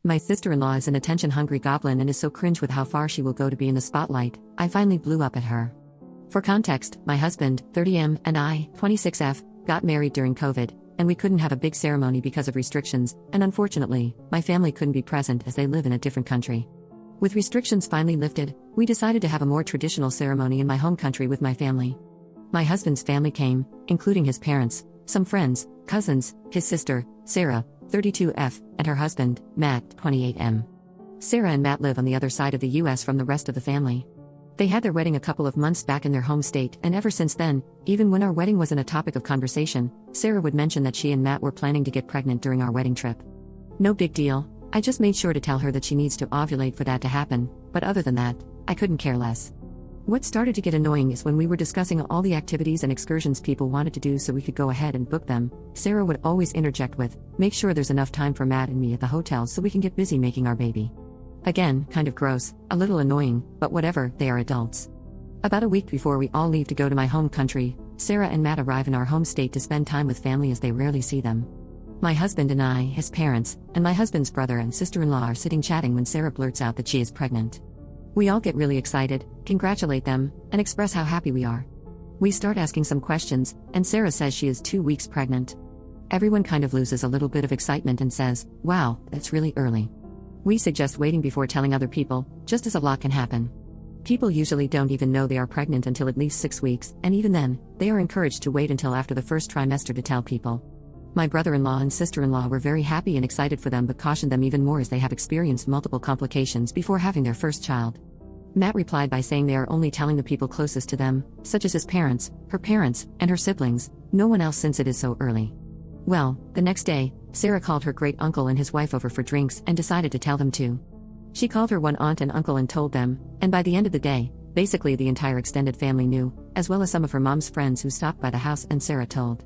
My sister-in-law is an attention-hungry goblin and is so cringe with how far she will go to be in the spotlight. I finally blew up at her. For context, my husband, 30M, and I, 26F, got married during COVID, and we couldn't have a big ceremony because of restrictions, and unfortunately, my family couldn't be present as they live in a different country. With restrictions finally lifted, we decided to have a more traditional ceremony in my home country with my family. My husband's family came, including his parents, some friends, cousins, his sister, Sarah, 32F, and her husband, Matt, 28M. Sarah and Matt live on the other side of the US from the rest of the family. They had their wedding a couple of months back in their home state, and ever since then, even when our wedding wasn't a topic of conversation, Sarah would mention that she and Matt were planning to get pregnant during our wedding trip. No big deal, I just made sure to tell her that she needs to ovulate for that to happen, but other than that, I couldn't care less. What started to get annoying is when we were discussing all the activities and excursions people wanted to do so we could go ahead and book them, Sarah would always interject with, "Make sure there's enough time for Matt and me at the hotel so we can get busy making our baby." Again, kind of gross, a little annoying, but whatever, they are adults. About a week before we all leave to go to my home country, Sarah and Matt arrive in our home state to spend time with family as they rarely see them. My husband and I, his parents, and my husband's brother and sister-in-law are sitting chatting when Sarah blurts out that she is pregnant. We all get really excited, congratulate them, and express how happy we are. We start asking some questions, and Sarah says she is 2 weeks pregnant. Everyone kind of loses a little bit of excitement and says, "Wow, that's really early." We suggest waiting before telling other people, just as a lot can happen. People usually don't even know they are pregnant until at least 6 weeks, and even then, they are encouraged to wait until after the first trimester to tell people. My brother-in-law and sister-in-law were very happy and excited for them but cautioned them even more as they have experienced multiple complications before having their first child. Matt replied by saying they are only telling the people closest to them, such as his parents, her parents, and her siblings, no one else since it is so early. Well, the next day, Sarah called her great-uncle and his wife over for drinks and decided to tell them too. She called her one aunt and uncle and told them, and by the end of the day, basically the entire extended family knew, as well as some of her mom's friends who stopped by the house and Sarah told.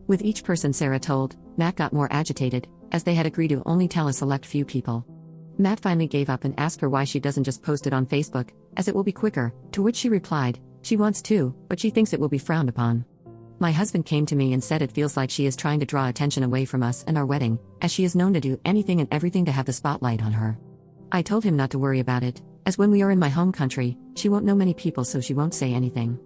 With each person Sarah told, Matt got more agitated, as they had agreed to only tell a select few people. Matt finally gave up and asked her why she doesn't just post it on Facebook, as it will be quicker, to which she replied, she wants to, but she thinks it will be frowned upon. My husband came to me and said it feels like she is trying to draw attention away from us and our wedding, as she is known to do anything and everything to have the spotlight on her. I told him not to worry about it, as when we are in my home country, she won't know many people so she won't say anything.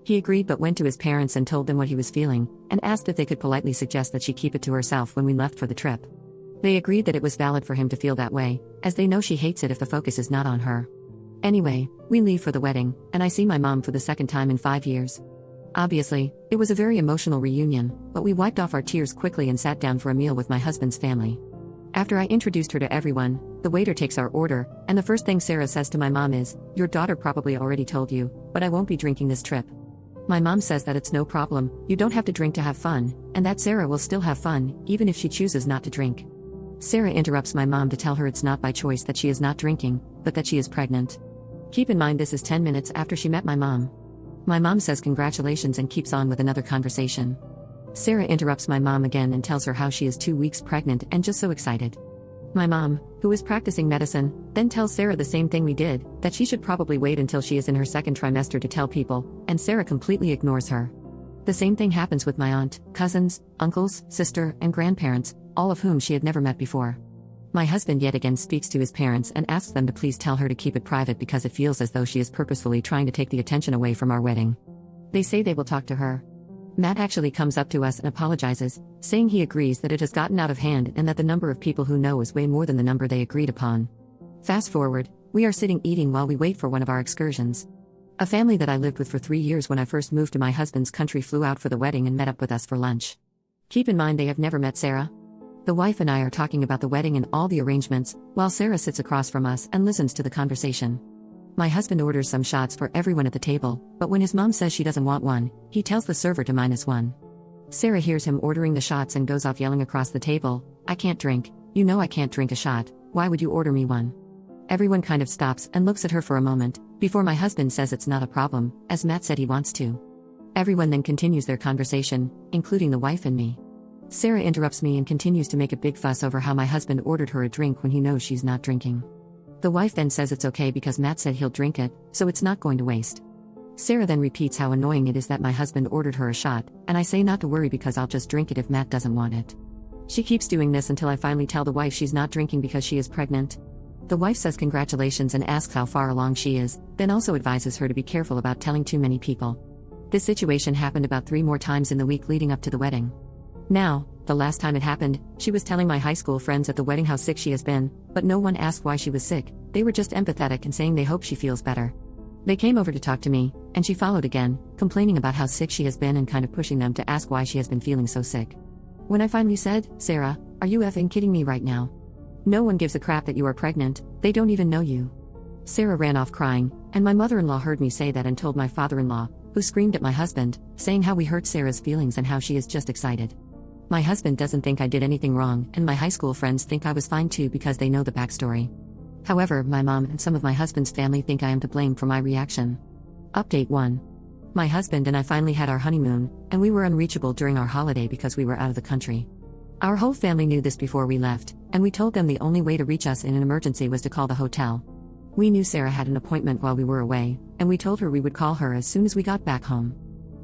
He agreed but went to his parents and told them what he was feeling, and asked if they could politely suggest that she keep it to herself when we left for the trip. They agreed that it was valid for him to feel that way, as they know she hates it if the focus is not on her. Anyway, we leave for the wedding, and I see my mom for the second time in 5 years. Obviously, it was a very emotional reunion, but we wiped off our tears quickly and sat down for a meal with my husband's family. After I introduced her to everyone, the waiter takes our order, and the first thing Sarah says to my mom is, "Your daughter probably already told you, but I won't be drinking this trip." My mom says that it's no problem, you don't have to drink to have fun, and that Sarah will still have fun, even if she chooses not to drink. Sarah interrupts my mom to tell her it's not by choice that she is not drinking, but that she is pregnant. Keep in mind this is 10 minutes after she met my mom. My mom says congratulations and keeps on with another conversation. Sarah interrupts my mom again and tells her how she is 2 weeks pregnant and just so excited. My mom, who is practicing medicine, then tells Sarah the same thing we did, that she should probably wait until she is in her second trimester to tell people, and Sarah completely ignores her. The same thing happens with my aunt, cousins, uncles, sister, and grandparents, all of whom she had never met before. My husband yet again speaks to his parents and asks them to please tell her to keep it private because it feels as though she is purposefully trying to take the attention away from our wedding. They say they will talk to her. Matt actually comes up to us and apologizes, saying he agrees that it has gotten out of hand and that the number of people who know is way more than the number they agreed upon. Fast forward, we are sitting eating while we wait for one of our excursions. A family that I lived with for 3 years when I first moved to my husband's country flew out for the wedding and met up with us for lunch. Keep in mind they have never met Sarah. The wife and I are talking about the wedding and all the arrangements, while Sarah sits across from us and listens to the conversation. My husband orders some shots for everyone at the table, but when his mom says she doesn't want one, he tells the server to -1. Sarah hears him ordering the shots and goes off yelling across the table, "I can't drink, you know I can't drink a shot, why would you order me one?" Everyone kind of stops and looks at her for a moment, before my husband says it's not a problem, as Matt said he wants to. Everyone then continues their conversation, including the wife and me. Sarah interrupts me and continues to make a big fuss over how my husband ordered her a drink when he knows she's not drinking. The wife then says it's okay because Matt said he'll drink it, so it's not going to waste. Sarah then repeats how annoying it is that my husband ordered her a shot, and I say not to worry because I'll just drink it if Matt doesn't want it. She keeps doing this until I finally tell the wife she's not drinking because she is pregnant. The wife says congratulations and asks how far along she is, then also advises her to be careful about telling too many people. This situation happened about 3 more times in the week leading up to the wedding. Now, the last time it happened, she was telling my high school friends at the wedding how sick she has been, but no one asked why she was sick. They were just empathetic and saying they hope she feels better. They came over to talk to me, and she followed again, complaining about how sick she has been and kind of pushing them to ask why she has been feeling so sick. When I finally said, "Sarah, are you effing kidding me right now? No one gives a crap that you are pregnant, they don't even know you." Sarah ran off crying, and my mother-in-law heard me say that and told my father-in-law, who screamed at my husband, saying how we hurt Sarah's feelings and how she is just excited. My husband doesn't think I did anything wrong, and my high school friends think I was fine too because they know the backstory. However, my mom and some of my husband's family think I am to blame for my reaction. Update 1. My husband and I finally had our honeymoon, and we were unreachable during our holiday because we were out of the country. Our whole family knew this before we left, and we told them the only way to reach us in an emergency was to call the hotel. We knew Sarah had an appointment while we were away, and we told her we would call her as soon as we got back home.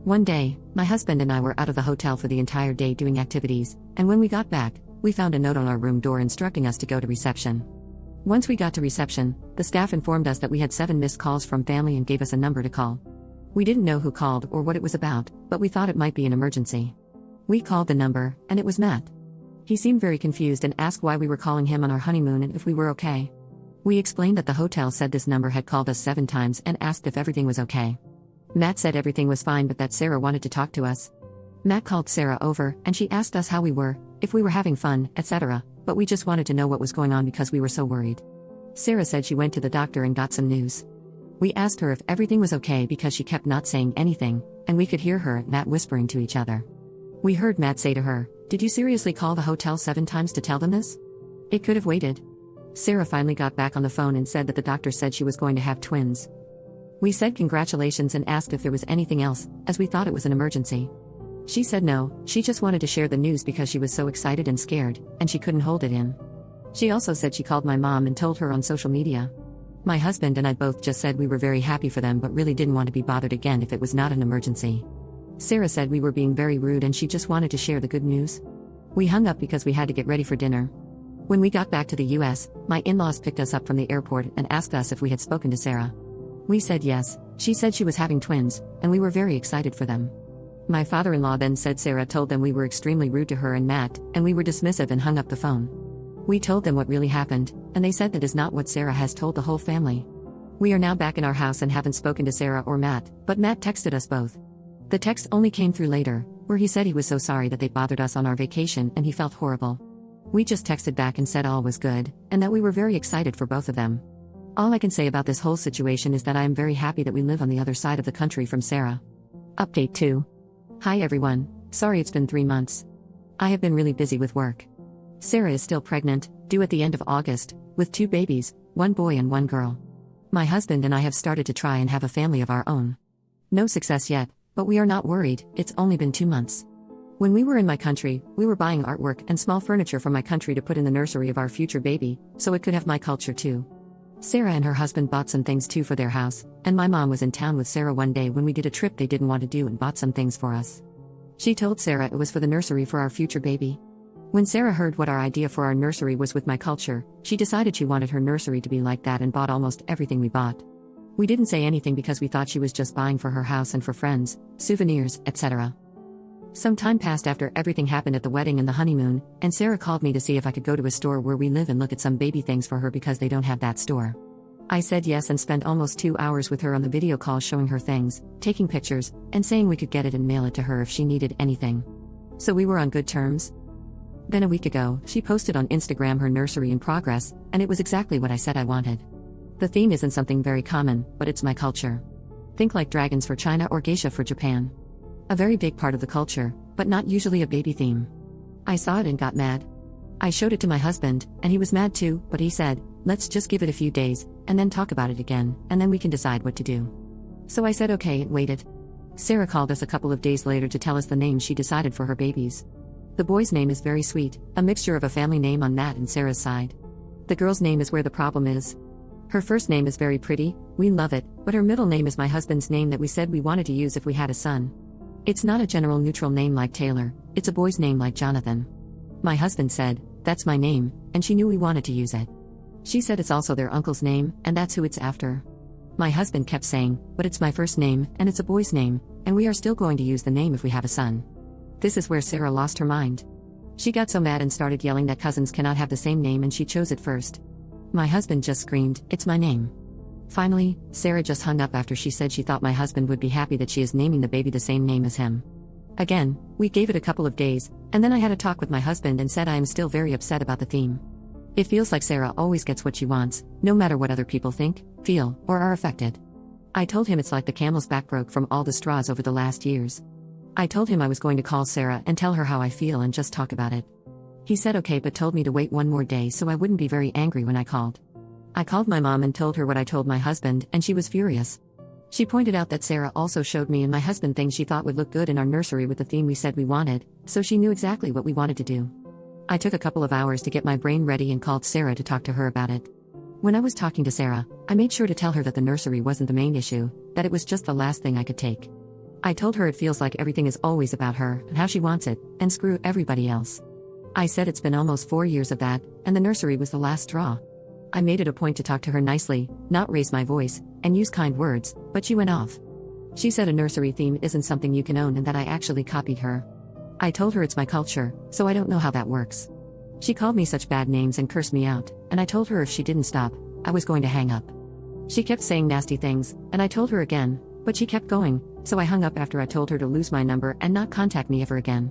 One day, my husband and I were out of the hotel for the entire day doing activities, and when we got back, we found a note on our room door instructing us to go to reception. Once we got to reception, the staff informed us that we had 7 missed calls from family and gave us a number to call. We didn't know who called or what it was about, but we thought it might be an emergency. We called the number, and it was Matt. He seemed very confused and asked why we were calling him on our honeymoon and if we were okay. We explained that the hotel said this number had called us 7 times and asked if everything was okay. Matt said everything was fine but that Sarah wanted to talk to us. Matt called Sarah over, and she asked us how we were, if we were having fun, etc., but we just wanted to know what was going on because we were so worried. Sarah said she went to the doctor and got some news. We asked her if everything was okay because she kept not saying anything, and we could hear her and Matt whispering to each other. We heard Matt say to her, "Did you seriously call the hotel 7 times to tell them this? It could have waited." Sarah finally got back on the phone and said that the doctor said she was going to have twins. We said congratulations and asked if there was anything else, as we thought it was an emergency. She said no, she just wanted to share the news because she was so excited and scared, and she couldn't hold it in. She also said she called my mom and told her on social media. My husband and I both just said we were very happy for them but really didn't want to be bothered again if it was not an emergency. Sarah said we were being very rude and she just wanted to share the good news. We hung up because we had to get ready for dinner. When we got back to the US, my in-laws picked us up from the airport and asked us if we had spoken to Sarah. We said yes. She said she was having twins, and we were very excited for them. My father-in-law then said Sarah told them we were extremely rude to her and Matt, and we were dismissive and hung up the phone. We told them what really happened, and they said that is not what Sarah has told the whole family. We are now back in our house and haven't spoken to Sarah or Matt, but Matt texted us both. The text only came through later, where he said he was so sorry that they bothered us on our vacation and he felt horrible. We just texted back and said all was good, and that we were very excited for both of them. All I can say about this whole situation is that I am very happy that we live on the other side of the country from Sarah. Update 2. Hi everyone, sorry it's been 3 months. I have been really busy with work. Sarah is still pregnant, due at the end of August, with 2 babies, 1 boy and 1 girl. My husband and I have started to try and have a family of our own. No success yet, but we are not worried, it's only been 2 months. When we were in my country, we were buying artwork and small furniture from my country to put in the nursery of our future baby, so it could have my culture too. Sarah and her husband bought some things too for their house, and my mom was in town with Sarah one day when we did a trip they didn't want to do and bought some things for us. She told Sarah it was for the nursery for our future baby. When Sarah heard what our idea for our nursery was with my culture, she decided she wanted her nursery to be like that and bought almost everything we bought. We didn't say anything because we thought she was just buying for her house and for friends, souvenirs, etc. Some time passed after everything happened at the wedding and the honeymoon, and Sarah called me to see if I could go to a store where we live and look at some baby things for her because they don't have that store. I said yes and spent almost 2 hours with her on the video call showing her things, taking pictures, and saying we could get it and mail it to her if she needed anything. So we were on good terms. Then a week ago, she posted on Instagram her nursery in progress, and it was exactly what I said I wanted. The theme isn't something very common, but it's my culture. Think like dragons for China or geisha for Japan. A very big part of the culture, but not usually a baby theme. I saw it and got mad. I showed it to my husband, and he was mad too, but he said, let's just give it a few days, and then talk about it again, and then we can decide what to do. So I said okay and waited. Sarah called us a couple of days later to tell us the name she decided for her babies. The boy's name is very sweet, a mixture of a family name on Matt and Sarah's side. The girl's name is where the problem is. Her first name is very pretty, we love it, but her middle name is my husband's name that we said we wanted to use if we had a son. It's not a general neutral name like Taylor, it's a boy's name like Jonathan. My husband said, "That's my name," and she knew we wanted to use it. She said it's also their uncle's name, and that's who it's after. My husband kept saying, "But it's my first name, and it's a boy's name, and we are still going to use the name if we have a son." This is where Sarah lost her mind. She got so mad and started yelling that cousins cannot have the same name and she chose it first. My husband just screamed, "It's my name." Finally, Sarah just hung up after she said she thought my husband would be happy that she is naming the baby the same name as him. Again, we gave it a couple of days, and then I had a talk with my husband and said I am still very upset about the theme. It feels like Sarah always gets what she wants, no matter what other people think, feel, or are affected. I told him it's like the camel's back broke from all the straws over the last years. I told him I was going to call Sarah and tell her how I feel and just talk about it. He said okay but told me to wait one more day so I wouldn't be very angry when I called. I called my mom and told her what I told my husband and she was furious. She pointed out that Sarah also showed me and my husband things she thought would look good in our nursery with the theme we said we wanted, so she knew exactly what we wanted to do. I took a couple of hours to get my brain ready and called Sarah to talk to her about it. When I was talking to Sarah, I made sure to tell her that the nursery wasn't the main issue, that it was just the last thing I could take. I told her it feels like everything is always about her and how she wants it, and screw everybody else. I said it's been almost 4 years of that, and the nursery was the last straw. I made it a point to talk to her nicely, not raise my voice, and use kind words, but she went off. She said a nursery theme isn't something you can own and that I actually copied her. I told her it's my culture, so I don't know how that works. She called me such bad names and cursed me out, and I told her if she didn't stop, I was going to hang up. She kept saying nasty things, and I told her again, but she kept going, so I hung up after I told her to lose my number and not contact me ever again.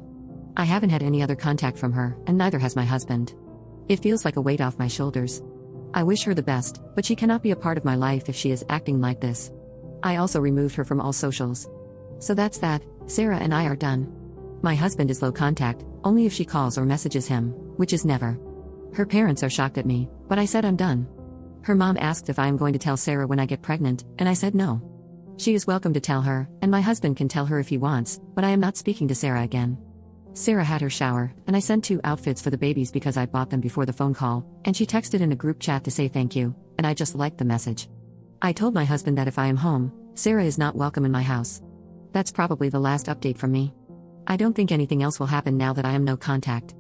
I haven't had any other contact from her, and neither has my husband. It feels like a weight off my shoulders. I wish her the best, but she cannot be a part of my life if she is acting like this. I also removed her from all socials. So that's that, Sarah and I are done. My husband is low contact, only if she calls or messages him, which is never. Her parents are shocked at me, but I said I'm done. Her mom asked if I am going to tell Sarah when I get pregnant, and I said no. She is welcome to tell her, and my husband can tell her if he wants, but I am not speaking to Sarah again. Sarah had her shower, and I sent 2 outfits for the babies because I bought them before the phone call, and she texted in a group chat to say thank you, and I just liked the message. I told my husband that if I am home, Sarah is not welcome in my house. That's probably the last update from me. I don't think anything else will happen now that I am no contact.